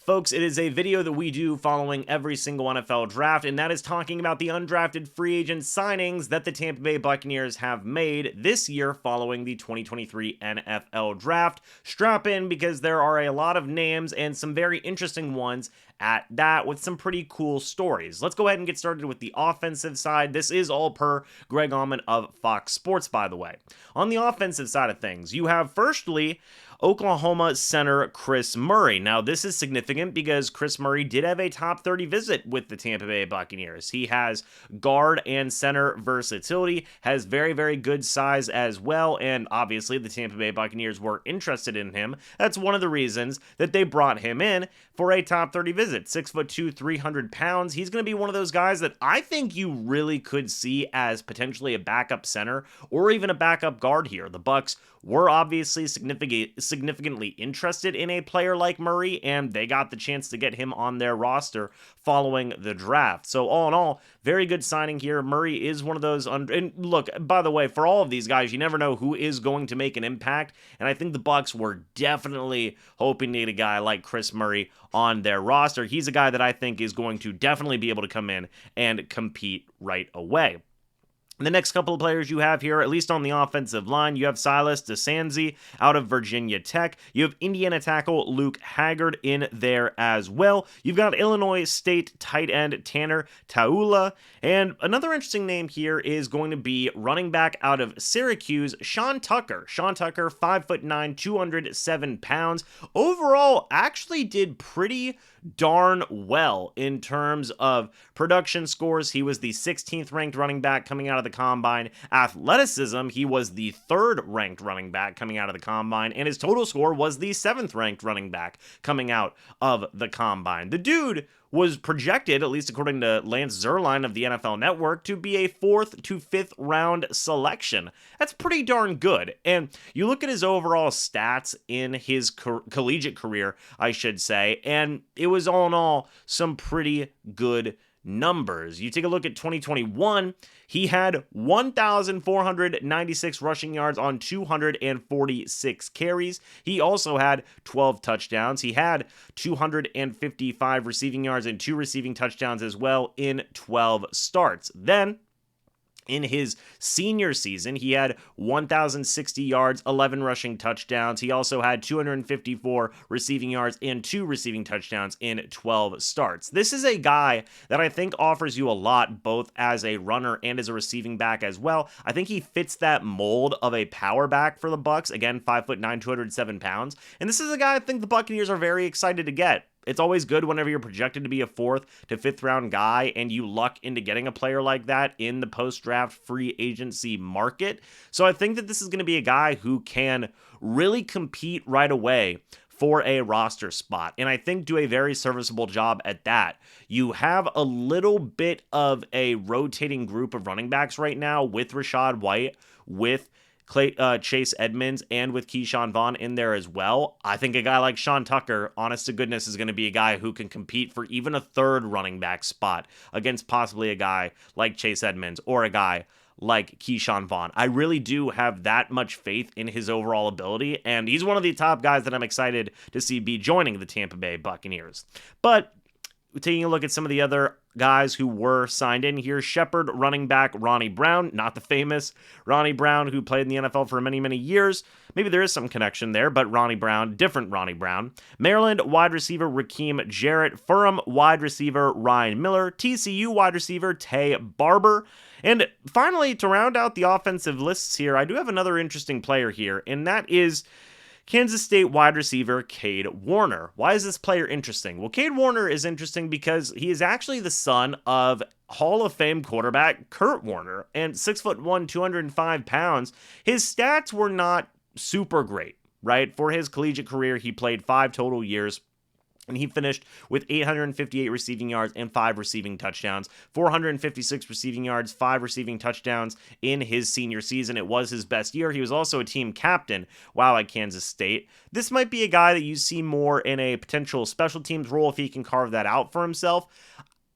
Folks, it is a video that we do following every single NFL draft, and that is talking about the undrafted free agent signings that the Tampa Bay Buccaneers have made this year following the 2023 NFL draft. Strap in because there are a lot of names and some very interesting ones at that with some pretty cool stories. Let's go ahead and get started with the offensive side. This is all per Greg Auman of Fox Sports, by the way. On the offensive side of things, you have firstly Oklahoma center Chris Murray. Now, this is significant because Chris Murray did have a top 30 visit with the Tampa Bay Buccaneers. He has guard and center versatility, has very, very good size as well, and obviously the Tampa Bay Buccaneers were interested in him. That's one of the reasons that they brought him in for a top 30 visit. 6'2", 300 pounds. He's going to be one of those guys that I think you really could see as potentially a backup center or even a backup guard here. The Bucs were obviously significantly interested in a player like Murray, and they got the chance to get him on their roster following the draft. So all in all, very good signing here. Murray is one of those, and look, by the way, for all of these guys, you never know who is going to make an impact, and I think the Bucs were definitely hoping to get a guy like Chris Murray on their roster. He's a guy that I think is going to definitely be able to come in and compete right away. The next couple of players you have here, at least on the offensive line, you have Silas Dzansi out of Virginia Tech. You have Indiana tackle Luke Haggard in there as well. You've got Illinois State tight end Tanner Taula. And another interesting name here is going to be running back out of Syracuse, Sean Tucker. Sean Tucker, 5'9", 207 pounds. Overall, actually did pretty darn well in terms of production scores. He was the 16th ranked running back coming out of the combine. Athleticism, he was the 3rd ranked running back coming out of the combine, and his total score was the 7th ranked running back coming out of the combine. The dude was projected, at least according to Lance Zierlein of the NFL Network, to be a 4th to 5th round selection. That's pretty darn good. And you look at his overall stats in his collegiate career, I should say, and it was all in all some pretty good numbers. You take a look at 2021, he had 1,496 rushing yards on 246 carries. He also had 12 touchdowns. He had 255 receiving yards and 2 receiving touchdowns as well in 12 starts. Then, in his senior season, he had 1,060 yards, 11 rushing touchdowns. He also had 254 receiving yards and 2 receiving touchdowns in 12 starts. This is a guy that I think offers you a lot, both as a runner and as a receiving back as well. I think he fits that mold of a power back for the Bucs. Again, 5'9", 207 pounds. And this is a guy I think the Buccaneers are very excited to get. It's always good whenever you're projected to be a 4th to 5th round guy and you luck into getting a player like that in the post-draft free agency market. So I think that this is going to be a guy who can really compete right away for a roster spot, and I think do a very serviceable job at that. You have a little bit of a rotating group of running backs right now with Rachaad White, with Chase Edmonds, and with Keyshawn Vaughn in there as well. I think a guy like Sean Tucker, honest to goodness, is going to be a guy who can compete for even a 3rd running back spot against possibly a guy like Chase Edmonds or a guy like Keyshawn Vaughn. I really do have that much faith in his overall ability, and he's one of the top guys that I'm excited to see be joining the Tampa Bay Buccaneers. But taking a look at some of the other guys who were signed in here, Shepherd running back Ronnie Brown, not the famous Ronnie Brown who played in the NFL for many, many years. Maybe there is some connection there, but Ronnie Brown, different Ronnie Brown. Maryland wide receiver Rakim Jarrett, Furman wide receiver Ryan Miller, TCU wide receiver Taye Barber. And finally, to round out the offensive lists here, I do have another interesting player here, and that is Kansas State wide receiver Kade Warner. Why is this player interesting? Well, Kade Warner is interesting because he is actually the son of Hall of Fame quarterback Kurt Warner, and 6'1", 205 pounds. His stats were not super great, right? For his collegiate career, he played 5 total years, and he finished with 858 receiving yards and 5 receiving touchdowns, 456 receiving yards, 5 receiving touchdowns in his senior season. It was his best year. He was also a team captain while at Kansas State. This might be a guy that you see more in a potential special teams role if he can carve that out for himself.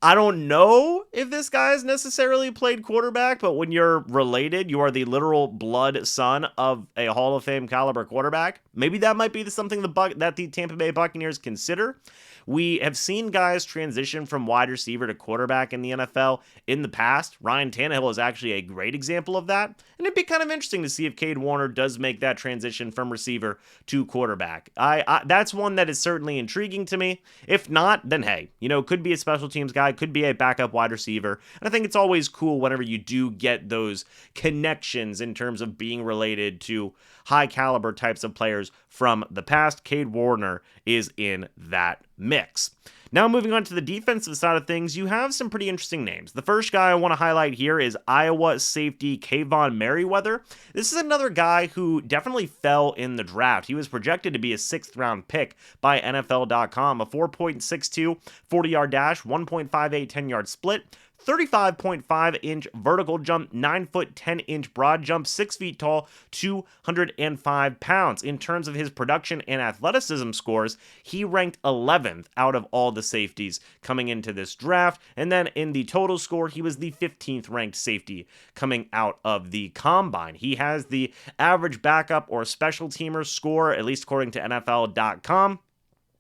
I don't know if this guy has necessarily played quarterback, but when you're related, you are the literal blood son of a Hall of Fame caliber quarterback. Maybe that might be something that the Tampa Bay Buccaneers consider. We have seen guys transition from wide receiver to quarterback in the NFL in the past. Ryan Tannehill is actually a great example of that, and it'd be kind of interesting to see if Kade Warner does make that transition from receiver to quarterback. That's one that is certainly intriguing to me. If not, then hey, could be a special teams guy, could be a backup wide receiver. And I think it's always cool whenever you do get those connections in terms of being related to high caliber types of players from the past. Kade Warner is in that mix. Now moving on to the defensive side of things, you have some pretty interesting names. The first guy I want to highlight here is Iowa safety Kayvon Merryweather. This is another guy who definitely fell in the draft. He was projected to be a 6th round pick by NFL.com, a 4.62 40-yard dash, 1.58 10-yard split, 35.5-inch vertical jump, 9-foot 10-inch broad jump, 6 feet tall, 205 pounds. In terms of his production and athleticism scores, he ranked 11th out of all the safeties coming into this draft. And then in the total score, he was the 15th ranked safety coming out of the combine. He has the average backup or special teamer score, at least according to NFL.com.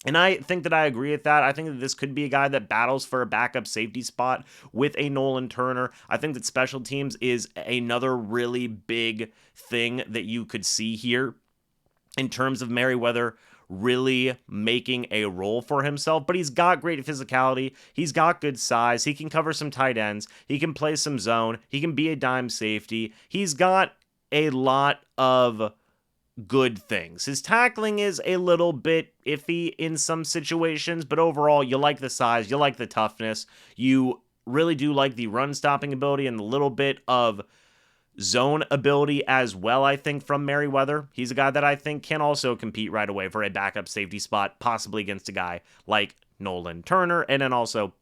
And I think that I agree with that. I think that this could be a guy that battles for a backup safety spot with a Nolan Turner. I think that special teams is another really big thing that you could see here in terms of Merriweather really making a role for himself. But he's got great physicality. He's got good size. He can cover some tight ends. He can play some zone. He can be a dime safety. He's got a lot of good things. His tackling is a little bit iffy in some situations, but overall, you like the size, you like the toughness, you really do like the run stopping ability and a little bit of zone ability as well, I think, from Merriweather. He's a guy that I think can also compete right away for a backup safety spot, possibly against a guy like Nolan Turner, and then also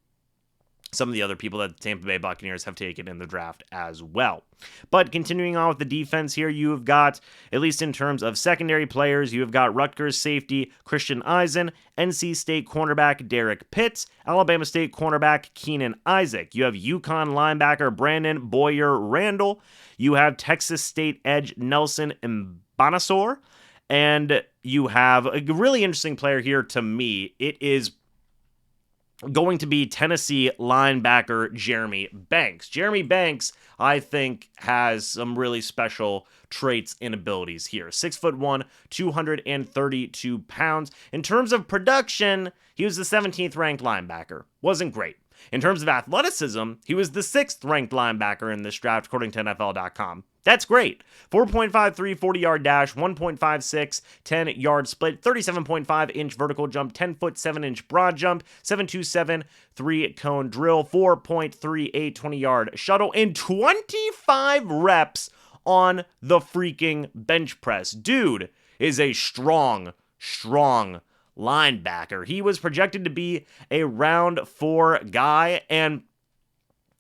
some of the other people that the Tampa Bay Buccaneers have taken in the draft as well. But continuing on with the defense here, you have got, at least in terms of secondary players, you have got Rutgers safety Christian Izien, NC State cornerback Derrek Pitts, Alabama State cornerback Keenan Isaac. You have UConn linebacker Brandon Bouyer-Randle. You have Texas State edge Nelson Mbanasor. And you have a really interesting player here to me. It is going to be Tennessee linebacker Jeremy Banks. Jeremy Banks, I think, has some really special traits and abilities here. 6'1", 232 pounds. In terms of production, he was the 17th ranked linebacker. Wasn't great. In terms of athleticism, he was the 6th ranked linebacker in this draft, according to NFL.com. That's great. 4.53 40-yard dash, 1.56 10-yard split, 37.5-inch vertical jump, 10-foot 7-inch broad jump, 7.27 3-cone drill, 4.38 20-yard shuttle, and 25 reps on the freaking bench press. Dude is a strong linebacker. He was projected to be a round 4 guy, and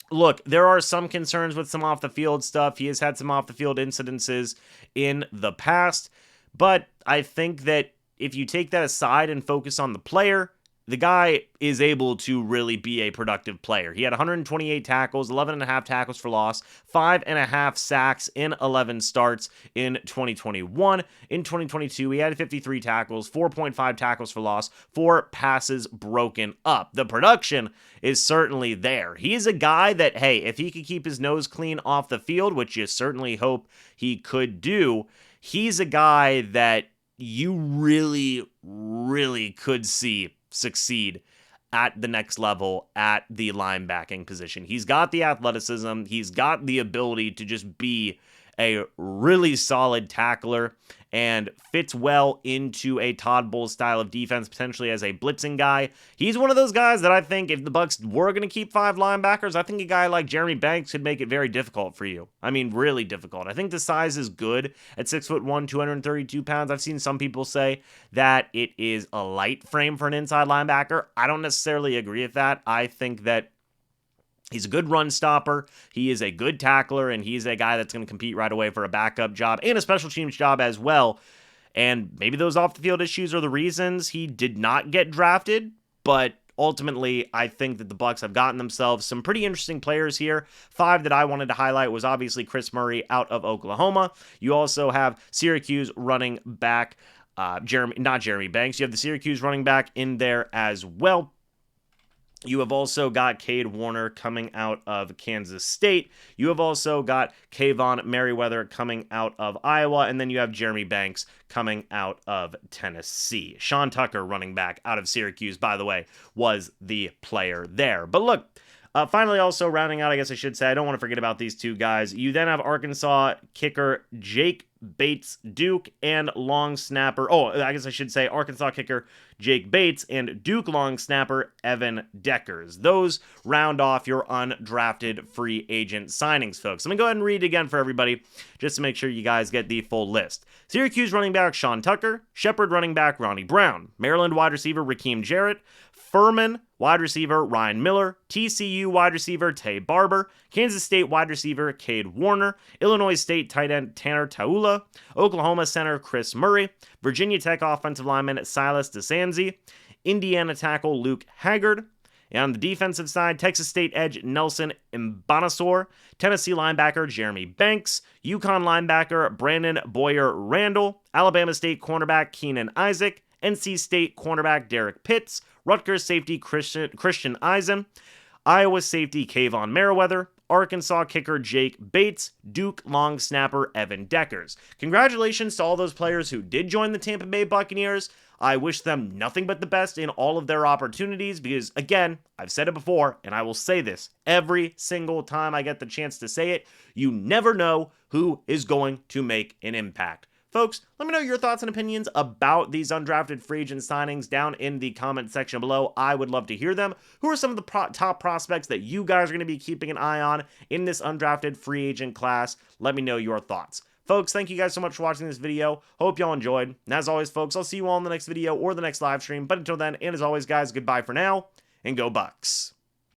look, there are some concerns with some off-the-field stuff. He has had some off-the-field incidences in the past, but I think that if you take that aside and focus on the player, the guy is able to really be a productive player. He had 128 tackles, 11.5 tackles for loss, 5.5 sacks in 11 starts in 2021. In 2022, he had 53 tackles, 4.5 tackles for loss, 4 passes broken up. The production is certainly there. He is a guy that, hey, if he could keep his nose clean off the field, which you certainly hope he could do, he's a guy that you really could see succeed at the next level at the linebacking position. He's got the athleticism. He's got the ability to just be a really solid tackler and fits well into a Todd Bowles style of defense, potentially as a blitzing guy. He's one of those guys that I think if the Bucs were going to keep 5 linebackers, I think a guy like Jeremy Banks could make it very difficult for you. I mean, really difficult. I think the size is good at 6'1", 232 pounds. I've seen some people say that it is a light frame for an inside linebacker. I don't necessarily agree with that. I think that he's a good run stopper, he is a good tackler, and he's a guy that's going to compete right away for a backup job and a special teams job as well. And maybe those off-the-field issues are the reasons he did not get drafted, but ultimately, I think that the Bucs have gotten themselves some pretty interesting players here. 5 that I wanted to highlight was obviously Chris Murray out of Oklahoma. You also have Syracuse running back not Jeremy Banks. You have the Syracuse running back in there as well. You have also got Kade Warner coming out of Kansas State. You have also got Kayvon Merryweather coming out of Iowa. And then you have Jeremy Banks coming out of Tennessee. Sean Tucker, running back out of Syracuse, by the way, was the player there. But look, finally, also rounding out, I guess I should say, I don't want to forget about these two guys. You then have Arkansas kicker Jake Bates Duke and long snapper. Oh, I guess I should say Arkansas kicker Jake Bates and Duke long snapper Evan Deckers. Those round off your undrafted free agent signings, folks. Let me go ahead and read it again for everybody just to make sure you guys get the full list. Syracuse running back Sean Tucker, Shepherd running back Ronnie Brown, Maryland wide receiver Rakim Jarrett, Furman wide receiver Ryan Miller, TCU wide receiver Taye Barber, Kansas State wide receiver Kade Warner, Illinois State tight end Tanner Taula, Oklahoma center Chris Murray, Virginia Tech offensive lineman Silas Dzansi, Indiana tackle Luke Haggard, and on the defensive side, Texas State edge Nelson Mbanasor, Tennessee linebacker Jeremy Banks, UConn linebacker Brandon Bouyer-Randle, Alabama State cornerback Keenan Isaac, NC State cornerback Derrek Pitts, Rutgers safety Christian Izien, Iowa safety Kayvon Merryweather, Arkansas kicker Jake Bates, Duke long snapper Evan Deckers. Congratulations to all those players who did join the Tampa Bay Buccaneers. I wish them nothing but the best in all of their opportunities because, again, I've said it before, and I will say this every single time I get the chance to say it, you never know who is going to make an impact. Folks, let me know your thoughts and opinions about these undrafted free agent signings down in the comment section below. I would love to hear them. Who are some of the top prospects that you guys are going to be keeping an eye on in this undrafted free agent class? Let me know your thoughts. Folks, thank you guys so much for watching this video. Hope y'all enjoyed. And as always, folks, I'll see you all in the next video or the next live stream. But until then, and as always, guys, goodbye for now, and go Bucs.